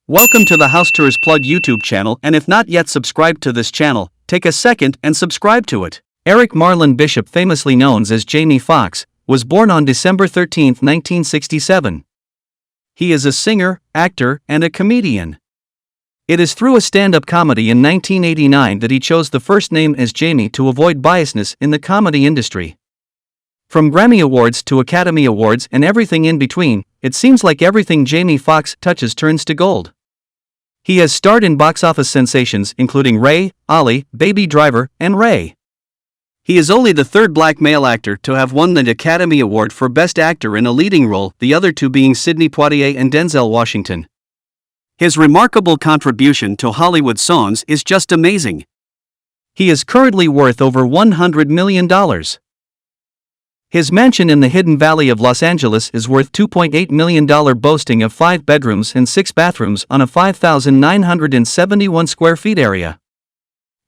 Welcome to the House Tours Plug YouTube channel, and if not yet subscribed to this channel, take a second and subscribe to it. Eric Marlin Bishop, famously known as Jamie Foxx, was born on December 13, 1967. He is a singer, actor, and a comedian. It is through a stand-up comedy in 1989 that he chose the first name as Jamie to avoid biasness in the comedy industry. From Grammy Awards to Academy Awards and everything in between, it seems like everything Jamie Foxx touches turns to gold. He has starred in box office sensations including Ray, Ollie, Baby Driver, and Ray. He is only the third black male actor to have won the Academy Award for Best Actor in a Leading Role, the other two being Sidney Poitier and Denzel Washington. His remarkable contribution to Hollywood songs is just amazing. He is currently worth over $100 million. His mansion in the Hidden Valley of Los Angeles is worth $2.8 million, boasting of 5 bedrooms and 6 bathrooms on a 5,971 square feet area.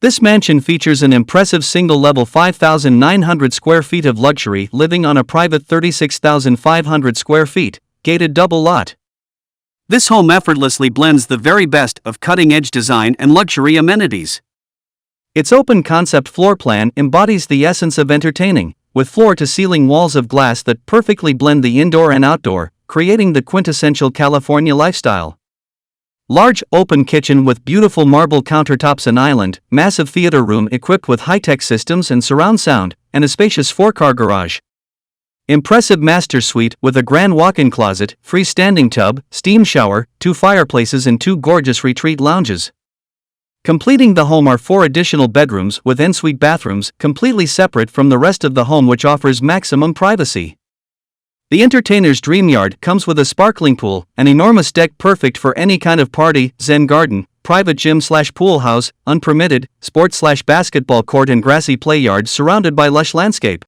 This mansion features an impressive single-level 5,900 square feet of luxury living on a private 36,500 square feet, gated double lot. This home effortlessly blends the very best of cutting-edge design and luxury amenities. Its open-concept floor plan embodies the essence of entertaining, with floor-to-ceiling walls of glass that perfectly blend the indoor and outdoor, creating the quintessential California lifestyle. Large, open kitchen with beautiful marble countertops, an island, massive theater room equipped with high-tech systems and surround sound, and a spacious 4-car garage. Impressive master suite with a grand walk-in closet, freestanding tub, steam shower, 2 fireplaces and 2 gorgeous retreat lounges. Completing the home are 4 additional bedrooms with ensuite bathrooms, completely separate from the rest of the home, which offers maximum privacy. The entertainer's dream yard comes with a sparkling pool, an enormous deck perfect for any kind of party, zen garden, private gym/pool house, unpermitted, sports/basketball court and grassy play yard surrounded by lush landscape.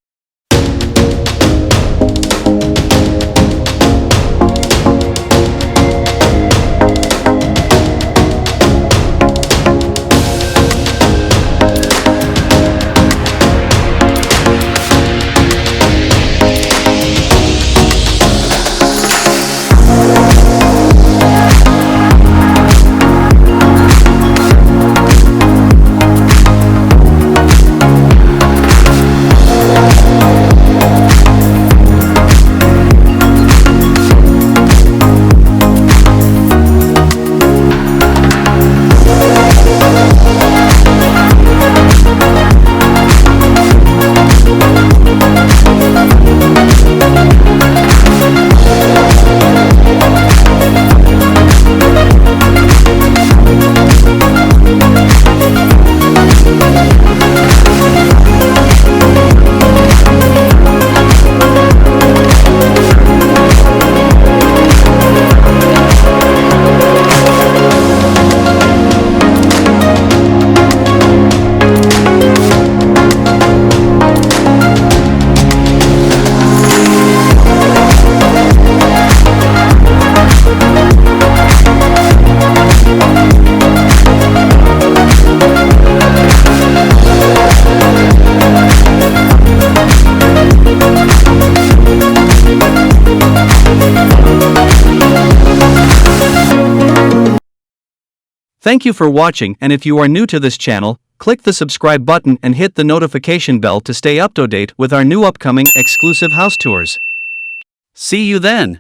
Thank you for watching, and if you are new to this channel, click the subscribe button and hit the notification bell to stay up to date with our new upcoming exclusive house tours. See you then!